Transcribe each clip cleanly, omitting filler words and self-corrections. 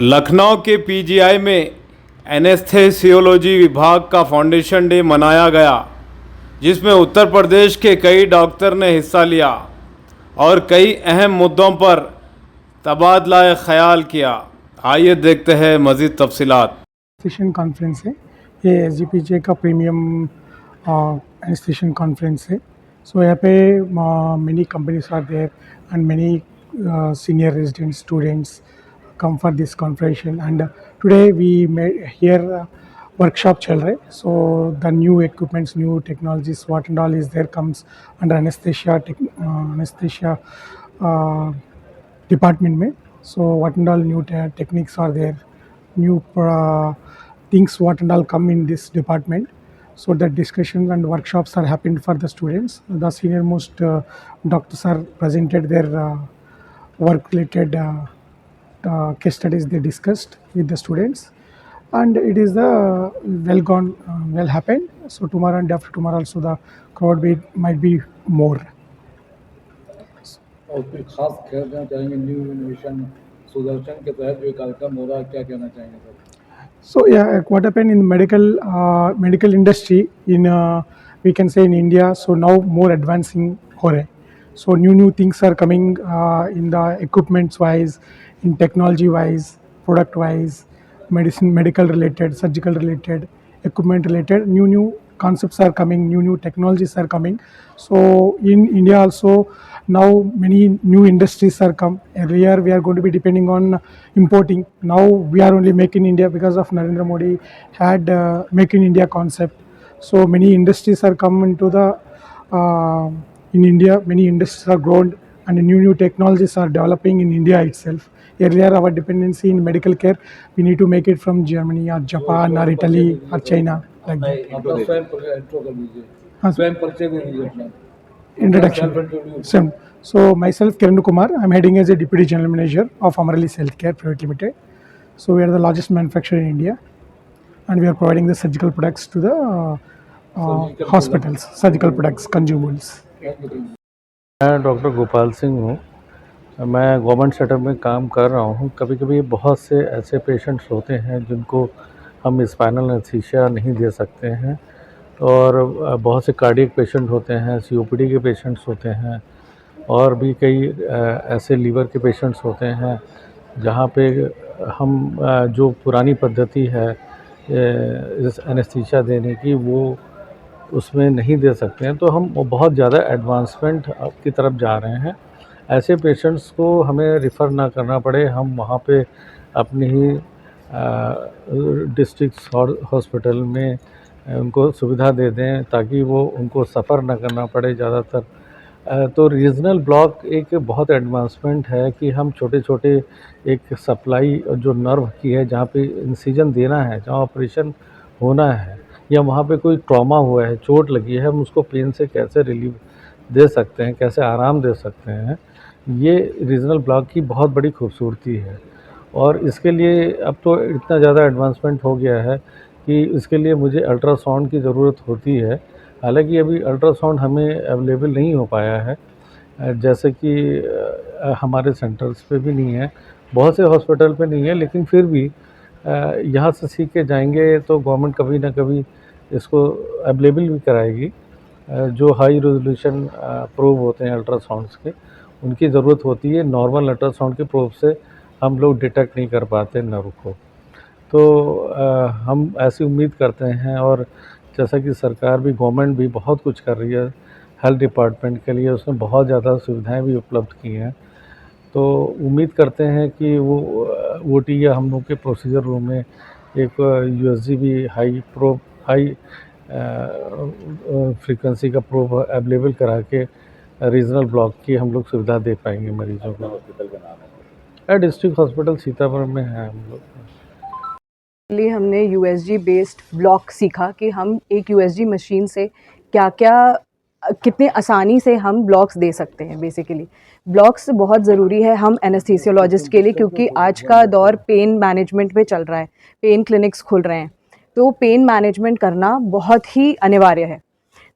लखनऊ के पीजीआई में एनेस्थेसियोलॉजी विभाग का फाउंडेशन डे मनाया गया, जिसमें उत्तर प्रदेश के कई डॉक्टर ने हिस्सा लिया और कई अहम मुद्दों पर तबादला ख्याल किया। आइए देखते हैं मज़ीद तफसीलात। एनेस्थेशियन कॉन्फ्रेंस है, ये एसजीपीजे का प्रीमियम एनेस्थेशियन कॉन्फ्रेंस है। सो यहाँ पे many companies are there and many senior residents, students come for this conference, and today we made here workshop चल रहे. So the new equipments, new technologies, what and all is there comes under anesthesia department में. So what and all new techniques are there, new things what and all come in this department. So that discussions and workshops are happened for the students. The senior most doctors are presented their work related case studies they discussed with the students, and it is the well gone, well happened. So tomorrow and after tomorrow also the crowd might be more. और कोई खास कहना चाहेंगे new innovation Sudarshan के तहत जो कार्यक्रम हो रहा है, क्या कहना चाहेंगे sir? So yeah, what happened in medical industry in we can say in India. So now more advancing हो रहे. So new things are coming in the equipments wise, in technology wise, product wise, medical related, surgical related, equipment related. New concepts are coming, new technologies are coming. So in India also now many new industries are come. Earlier we are going to be depending on importing. Now we are only Make in India because of Narendra Modi had Make in India concept. So many industries are come into the in India. Many industries are grown and new technologies are developing in India itself. Earlier our dependency in medical care, we need to make it from Germany or Japan or Italy or China like that. अपना स्वयं intro कर लीजिए, हाँ, स्वयं परिचय दे दीजिए अपना Introduction. Same. So myself Kiran Kumar, I am heading as a Deputy General Manager of Amaralis Healthcare Private Limited. So we are the largest manufacturer in India, and we are providing the surgical products to the hospitals, surgical products, consumables. मैं doctor Gopal Singh हूँ। मैं government setup में काम कर रहा हूँ। कभी कभी बहुत से ऐसे पेशेंट्स होते हैं जिनको हम स्पाइनल एनेस्थीसिया नहीं दे सकते हैं, और बहुत से कार्डियक पेशेंट होते हैं, सीओपीडी के पेशेंट्स होते हैं, और भी कई ऐसे लीवर के पेशेंट्स होते हैं जहाँ पे हम जो पुरानी पद्धति है इस एनेस्थीसिया देने की वो उसमें नहीं दे सकते हैं। तो हम बहुत ज़्यादा एडवांसमेंट की तरफ जा रहे हैं। ऐसे पेशेंट्स को हमें रिफ़र ना करना पड़े, हम वहाँ पे अपनी ही डिस्ट्रिक्ट हॉस्पिटल में उनको सुविधा दे दें ताकि वो उनको सफ़र ना करना पड़े ज़्यादातर। तो रीजनल ब्लॉक एक बहुत एडवांसमेंट है कि हम छोटे छोटे एक सप्लाई जो नर्व की है, जहाँ पे इंसिजन देना है, जहाँ ऑपरेशन होना है, या वहाँ पे कोई ट्रॉमा हुआ है, चोट लगी है, हम उसको पेन से कैसे रिलीव दे सकते हैं, कैसे आराम दे सकते हैं, ये रीजनल ब्लॉक की बहुत बड़ी खूबसूरती है। और इसके लिए अब तो इतना ज़्यादा एडवांसमेंट हो गया है कि इसके लिए मुझे अल्ट्रासाउंड की ज़रूरत होती है। हालांकि अभी अल्ट्रासाउंड हमें अवेलेबल नहीं हो पाया है, जैसे कि हमारे सेंटर्स पे भी नहीं है, बहुत से हॉस्पिटल पे नहीं है, लेकिन फिर भी यहाँ से सीख के जाएंगे तो गवर्नमेंट कभी ना कभी इसको अवेलेबल भी कराएगी। जो हाई रेजोल्यूशन प्रोब होते हैं अल्ट्रासाउंड्स के, उनकी ज़रूरत होती है। नॉर्मल अल्ट्रासाउंड के प्रोब से हम लोग डिटेक्ट नहीं कर पाते नर्व को। तो हम ऐसी उम्मीद करते हैं, और जैसा कि सरकार भी, गवर्नमेंट भी बहुत कुछ कर रही है हेल्थ डिपार्टमेंट के लिए, उसने बहुत ज़्यादा सुविधाएं भी उपलब्ध की हैं। तो उम्मीद करते हैं कि वो ओटी या हम लोग के प्रोसीजर रूम में एक यूएसजी भी हाई फ्रीक्वेंसी का प्रोब अवेलेबल करा के रीजनल ब्लॉक की हम लोग सुविधा दे पाएंगे मरीजों को। हॉस्पिटल का नाम है डिस्ट्रिक्ट हॉस्पिटल सीतापुर में है हम लोग। हमने यूएसजी बेस्ड ब्लॉक सीखा कि हम एक यूएसजी मशीन से क्या क्या कितने आसानी से हम ब्लॉक्स दे सकते हैं। बेसिकली ब्लॉक्स बहुत ज़रूरी है हम एनेस्थीसियोलॉजिस्ट के लिए, क्योंकि आज का दौर पेन मैनेजमेंट में चल रहा है, पेन क्लिनिक्स खुल रहे हैं, तो पेन मैनेजमेंट करना बहुत ही अनिवार्य है।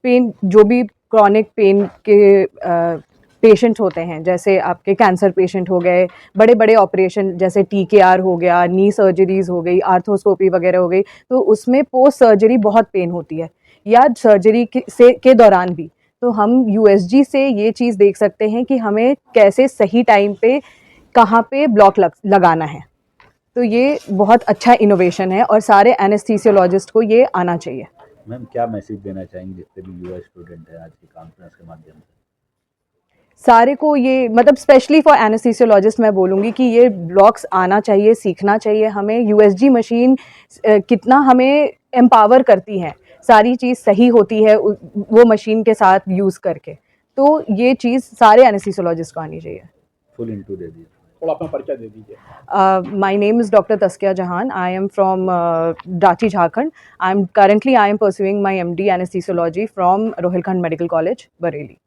पेन जो भी क्रॉनिक पेन के पेशेंट्स होते हैं, जैसे आपके कैंसर पेशेंट हो गए, बड़े बड़े ऑपरेशन जैसे TKR हो गया, नी सर्जरीज हो गई, आर्थोस्कोपी वगैरह हो गई, तो उसमें पोस्ट सर्जरी बहुत पेन होती है, या सर्जरी के दौरान भी। तो हम USG से ये चीज़ देख सकते हैं कि हमें कैसे सही टाइम पे कहाँ पे ब्लॉक लगाना है। तो ये बहुत अच्छा इनोवेशन है और सारे एनेस्थीसियोलॉजिस्ट को ये आना चाहिए। मैम क्या मैसेज देना चाहेंगे जितने भी युवा स्टूडेंट हैं आज की कॉन्फ्रेंस के माध्यम से? सारे को ये मतलब स्पेशली फॉर एनेस्थीसियोलॉजिस्ट मैं बोलूँगी कि ये ब्लॉक्स आना चाहिए, सीखना चाहिए हमें। USG मशीन कितना हमें एम्पावर करती है, सारी चीज़ सही होती है वो मशीन के साथ यूज़ करके। तो ये चीज़ सारे एनेस्थीसियोलॉजिस्ट को आनी चाहिए। फुल इंटू दे दीजिए। थोड़ा अपना परिचय दे दीजिए। My name is Dr. Taskia Jahan. I am from Ranchi, Jharkhand. I am currently pursuing my MD anesthesiology from Rohilkhand Medical College, Bareilly.